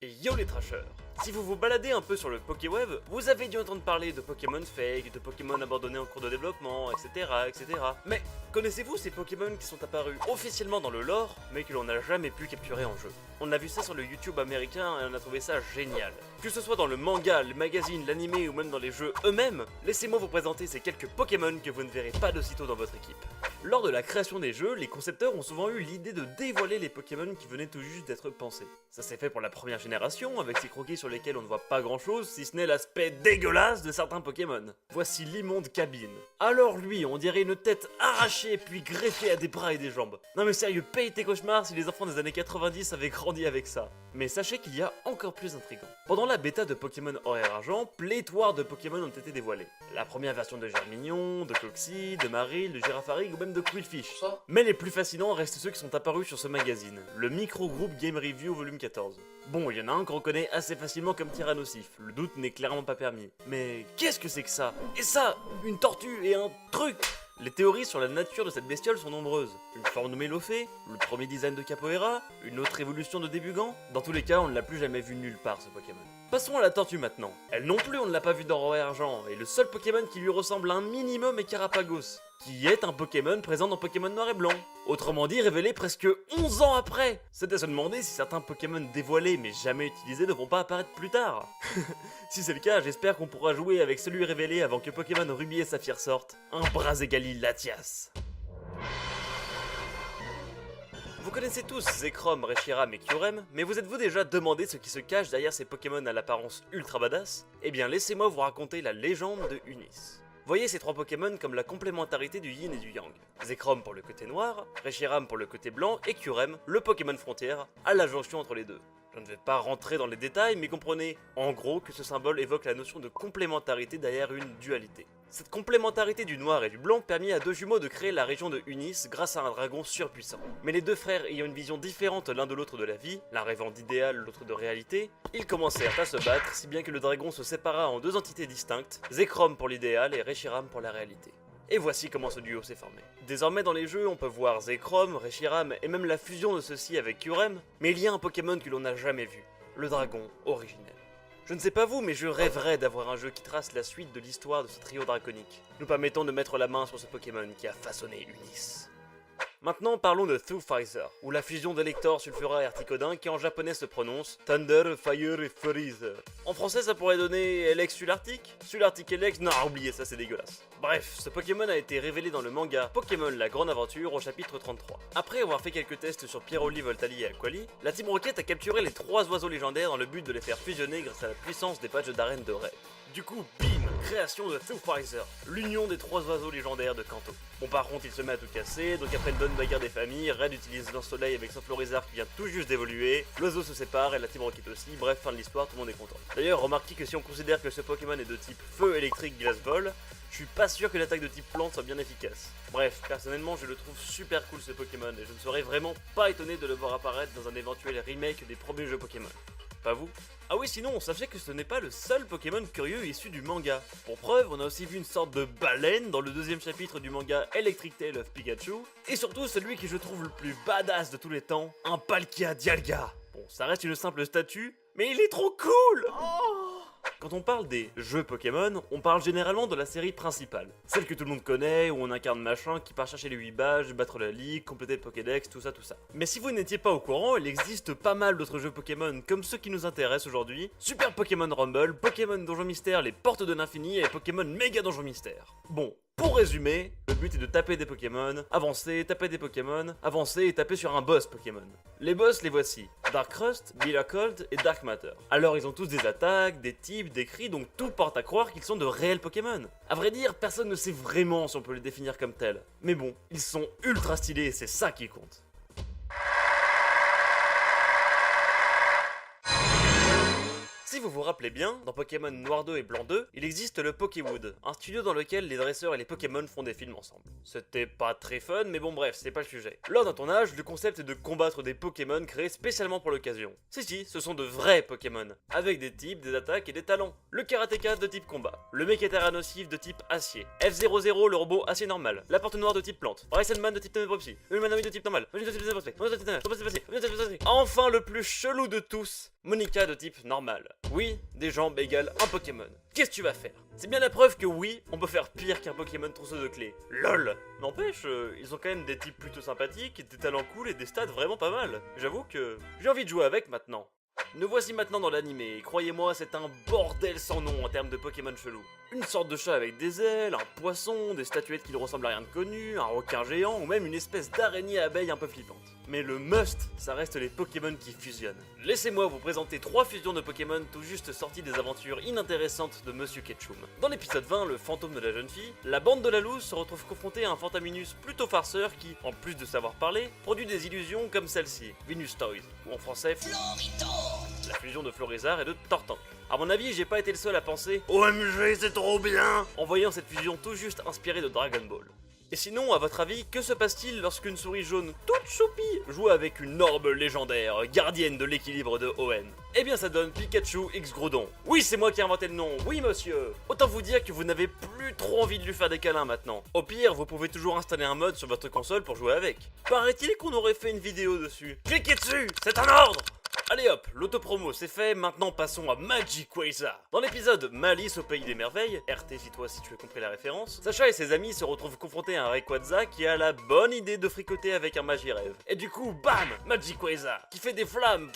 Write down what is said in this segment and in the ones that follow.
Et yo les trashers. Si vous vous baladez un peu sur le Pokéweb, vous avez dû entendre parler de Pokémon fake, de Pokémon abandonnés en cours de développement, etc. etc. Mais connaissez-vous ces Pokémon qui sont apparus officiellement dans le lore, mais que l'on n'a jamais pu capturer en jeu? On a vu ça sur le YouTube américain et on a trouvé ça génial. Que ce soit dans le manga, le magazine, l'anime ou même dans les jeux eux-mêmes, laissez-moi vous présenter ces quelques Pokémon que vous ne verrez pas de sitôt dans votre équipe. Lors de la création des jeux, les concepteurs ont souvent eu l'idée de dévoiler les Pokémon qui venaient tout juste d'être pensés. Ça s'est fait pour la première génération, avec ces croquis sur lesquels on ne voit pas grand chose, si ce n'est l'aspect dégueulasse de certains Pokémon. Voici l'immonde Cabine. Alors lui, on dirait une tête arrachée puis greffée à des bras et des jambes. Non mais sérieux, paye tes cauchemars si les enfants des années 90 avaient grandi avec ça. Mais sachez qu'il y a encore plus intriguant. Pendant la bêta de Pokémon Or et Argent, pléthore de Pokémon ont été dévoilés. La première version de Germignon, de Coxy, de Marill, de Girafarig ou même de Quillfish. Mais les plus fascinants restent ceux qui sont apparus sur ce magazine, le micro-groupe Game Review volume 14. Bon, il y en a un qu'on reconnaît assez facilement comme Tyrannosif, le doute n'est clairement pas permis. Mais qu'est-ce que c'est que ça? Et ça, une tortue et un truc! Les théories sur la nature de cette bestiole sont nombreuses. Une forme nommée Lofé, le premier design de Capoeira, une autre évolution de Débugant. Dans tous les cas, on ne l'a plus jamais vu nulle part ce Pokémon. Passons à la tortue maintenant. Elle non plus on ne l'a pas vue dans Or et Argent, et le seul Pokémon qui lui ressemble un minimum est Carapagos, qui est un Pokémon présent dans Pokémon Noir et Blanc. Autrement dit, révélé presque 11 ans après. C'est à se demander si certains Pokémon dévoilés mais jamais utilisés ne vont pas apparaître plus tard. Si c'est le cas, j'espère qu'on pourra jouer avec celui révélé avant que Pokémon Ruby et Saphir sortent, un Brazegali Latias. Vous connaissez tous Zekrom, Reshiram et Kyurem, mais vous êtes-vous déjà demandé ce qui se cache derrière ces Pokémon à l'apparence ultra badass? Eh bien laissez-moi vous raconter la légende de Unis. Voyez ces trois Pokémon comme la complémentarité du Yin et du Yang. Zekrom pour le côté noir, Reshiram pour le côté blanc et Kyurem, le Pokémon frontière, à la jonction entre les deux. Je ne vais pas rentrer dans les détails, mais comprenez en gros que ce symbole évoque la notion de complémentarité derrière une dualité. Cette complémentarité du noir et du blanc permit à deux jumeaux de créer la région de Unis grâce à un dragon surpuissant. Mais les deux frères ayant une vision différente l'un de l'autre de la vie, l'un rêvant d'idéal, l'autre de réalité, ils commencèrent à se battre si bien que le dragon se sépara en deux entités distinctes, Zekrom pour l'idéal et Reshiram pour la réalité. Et voici comment ce duo s'est formé. Désormais dans les jeux, on peut voir Zekrom, Reshiram et même la fusion de ceux-ci avec Kyurem, mais il y a un Pokémon que l'on n'a jamais vu, le dragon originel. Je ne sais pas vous, mais je rêverais d'avoir un jeu qui trace la suite de l'histoire de ce trio draconique, nous permettant de mettre la main sur ce Pokémon qui a façonné Unis. Maintenant parlons de Thupfizer, ou la fusion d'Elector, Sulfura et Articodin qui en japonais se prononce Thunder, Fire et Freezer. En français ça pourrait donner Elex Sulartic? Sulartic Elex? Non, oubliez ça, c'est dégueulasse. Bref, ce Pokémon a été révélé dans le manga Pokémon La Grande Aventure au chapitre 33. Après avoir fait quelques tests sur Pieroli, Voltali et Aquali, la Team Rocket a capturé les trois oiseaux légendaires dans le but de les faire fusionner grâce à la puissance des patchs d'arène de rêve. Du coup, bim, création de Thupfizer, l'union des trois oiseaux légendaires de Kanto. Bon par contre il se met à tout casser, donc après une bonne bagarre des familles, Red utilise Lance-Soleil avec son Florizard qui vient tout juste d'évoluer, l'oiseau se sépare et la Team Rocket aussi, bref fin de l'histoire, tout le monde est content. D'ailleurs remarquez que si on considère que ce Pokémon est de type feu, électrique, glace, vol, je suis pas sûr que l'attaque de type plante soit bien efficace. Bref, personnellement je le trouve super cool ce Pokémon et je ne serais vraiment pas étonné de le voir apparaître dans un éventuel remake des premiers jeux Pokémon. Pas vous? Ah oui, sinon, sachez que ce n'est pas le seul Pokémon curieux issu du manga. Pour preuve, on a aussi vu une sorte de baleine dans le deuxième chapitre du manga Electric Tail of Pikachu, et surtout celui qui je trouve le plus badass de tous les temps, un Palkia Dialga. Bon, ça reste une simple statue, mais il est trop cool! Quand on parle des jeux Pokémon, on parle généralement de la série principale. Celle que tout le monde connaît, où on incarne machin qui part chercher les 8 badges, battre la ligue, compléter le Pokédex, tout ça. Mais si vous n'étiez pas au courant, il existe pas mal d'autres jeux Pokémon comme ceux qui nous intéressent aujourd'hui. Super Pokémon Rumble, Pokémon Donjon Mystère, les Portes de l'Infini et Pokémon Méga Donjon Mystère. Bon, pour résumer, le but est de taper des Pokémon, avancer, taper des Pokémon, avancer et taper sur un boss Pokémon. Les boss les voici, Darkrai, Cold et Dark Matter. Alors ils ont tous des attaques, des types, des cris, donc tout porte à croire qu'ils sont de réels Pokémon. A vrai dire, personne ne sait vraiment si on peut les définir comme tels. Mais bon, ils sont ultra stylés et c'est ça qui compte. Si Si vous vous rappelez bien, dans Pokémon Noir 2 et Blanc 2, il existe le Pokéwood, un studio dans lequel les dresseurs et les Pokémon font des films ensemble. C'était pas très fun, mais bon bref, c'est pas le sujet. Lors d'un tournage, le concept est de combattre des Pokémon créés spécialement pour l'occasion. Si, ce sont de vrais Pokémon, avec des types, des attaques et des talents. Le Karateka de type combat, le Meketera nocif de type acier, F00 le robot acier normal, la porte noire de type plante, Raisenman de type Tenebrepsi, le Manami de type normal, enfin le plus chelou de tous, Monica de type normal. Oui, des jambes égale un Pokémon. Qu'est-ce que tu vas faire? C'est bien la preuve que oui, on peut faire pire qu'un Pokémon trousseau de clés. LOL. N'empêche, ils ont quand même des types plutôt sympathiques, des talents cool et des stats vraiment pas mal. J'avoue que j'ai envie de jouer avec maintenant. Nous voici maintenant dans l'animé, et croyez-moi, c'est un bordel sans nom en termes de Pokémon chelou. Une sorte de chat avec des ailes, un poisson, des statuettes qui ne ressemblent à rien de connu, un requin géant ou même une espèce d'araignée abeille un peu flippante. Mais le must, ça reste les Pokémon qui fusionnent. Laissez-moi vous présenter 3 fusions de Pokémon tout juste sorties des aventures inintéressantes de Monsieur Ketchum. Dans l'épisode 20, le fantôme de la jeune fille, la bande de la loose se retrouve confrontée à un Fantaminus plutôt farceur qui, en plus de savoir parler, produit des illusions comme celle-ci, Venus Toys, ou en français la fusion de Florizard et de Tortank. A mon avis, j'ai pas été le seul à penser OMG, c'est trop bien en voyant cette fusion tout juste inspirée de Dragon Ball. Et sinon, à votre avis, que se passe-t-il lorsqu'une souris jaune toute choupie joue avec une orbe légendaire, gardienne de l'équilibre de ON? Eh bien ça donne Pikachu X Groudon. Oui, c'est moi qui ai inventé le nom, oui monsieur. Autant vous dire que vous n'avez plus trop envie de lui faire des câlins maintenant. Au pire, vous pouvez toujours installer un mode sur votre console pour jouer avec. Paraît-il qu'on aurait fait une vidéo dessus. Cliquez dessus, c'est un ordre. Allez hop, l'autopromo c'est fait, maintenant passons à Magiquaza. Dans l'épisode Malice au pays des merveilles, RT si toi si tu as compris la référence, Sacha et ses amis se retrouvent confrontés à un Rayquaza qui a la bonne idée de fricoter avec un Magirêve. Et du coup, bam, Magiquaza, qui fait des flammes.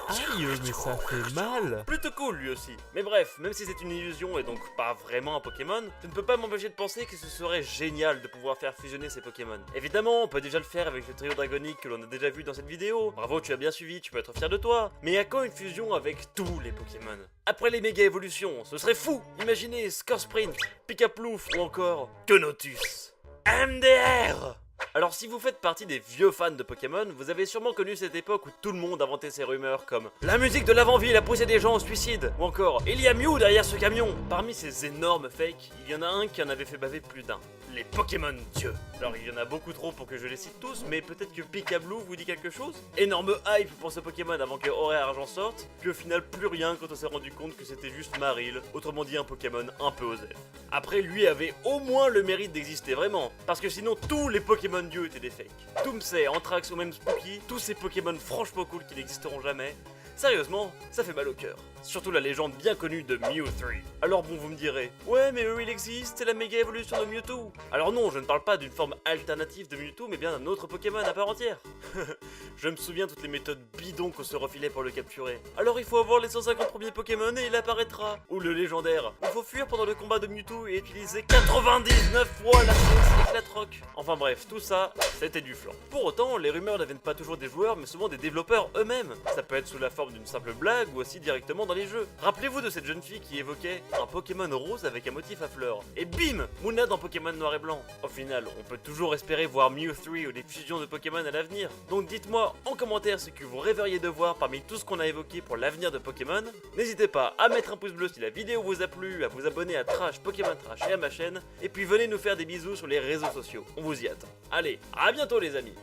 Aïe, mais ça fait mal. Plutôt cool lui aussi. Mais bref, même si c'est une illusion et donc pas vraiment un Pokémon, je ne peux pas m'empêcher de penser que ce serait génial de pouvoir faire fusionner ces Pokémon. Évidemment, on peut déjà le faire avec le trio dragonique que l'on a déjà vu dans cette vidéo. Bravo, tu as bien suivi, tu peux être fier de toi. Mais à quand une fusion avec tous les Pokémon? Après les méga évolutions, ce serait fou. Imaginez Scorsprint, Pikaplouf ou encore Kenotus. MDR. Alors si vous faites partie des vieux fans de Pokémon, vous avez sûrement connu cette époque où tout le monde inventait ces rumeurs comme la musique de l'avant-ville a poussé des gens au suicide, ou encore il y a Mew derrière ce camion. Parmi ces énormes fakes, il y en a un qui en avait fait baver plus d'un. Les Pokémon dieux. Alors il y en a beaucoup trop pour que je les cite tous, mais peut-être que Pikablu vous dit quelque chose? Énorme hype pour ce Pokémon avant que Or et Argent sortent, puis au final plus rien quand on s'est rendu compte que c'était juste Marill, autrement dit un Pokémon un peu osé. Après lui avait au moins le mérite d'exister vraiment, parce que sinon tous les Pokémon dieux étaient des fakes. Doomsay, Anthrax ou même Spooky, tous ces Pokémon franchement cool qui n'existeront jamais. Sérieusement, ça fait mal au cœur. Surtout la légende bien connue de Mew 3. Alors bon, vous me direz, ouais mais eux il existe, c'est la méga évolution de Mewtwo. Alors non, je ne parle pas d'une forme alternative de Mewtwo, mais bien d'un autre Pokémon à part entière. Je me souviens toutes les méthodes bidons qu'on se refilait pour le capturer. Alors il faut avoir les 150 premiers Pokémon et il apparaîtra. Ou le légendaire, il faut fuir pendant le combat de Mewtwo et utiliser 99 fois la sauce éclatroc. Enfin bref, tout ça, c'était du flan. Pour autant, les rumeurs ne viennent pas toujours des joueurs, mais souvent des développeurs eux-mêmes. Ça peut être sous la forme d'une simple blague ou aussi directement dans les jeux. Rappelez-vous de cette jeune fille qui évoquait un Pokémon rose avec un motif à fleurs. Et bim, Munna dans Pokémon noir et blanc. Au final, on peut toujours espérer voir Mew 3 ou des fusions de Pokémon à l'avenir. Donc dites-moi en commentaire ce que vous rêveriez de voir parmi tout ce qu'on a évoqué pour l'avenir de Pokémon. N'hésitez pas à mettre un pouce bleu si la vidéo vous a plu, à vous abonner à Trash Pokémon Trash et à ma chaîne. Et puis venez nous faire des bisous sur les réseaux sociaux. On vous y attend. Allez, à bientôt les amis.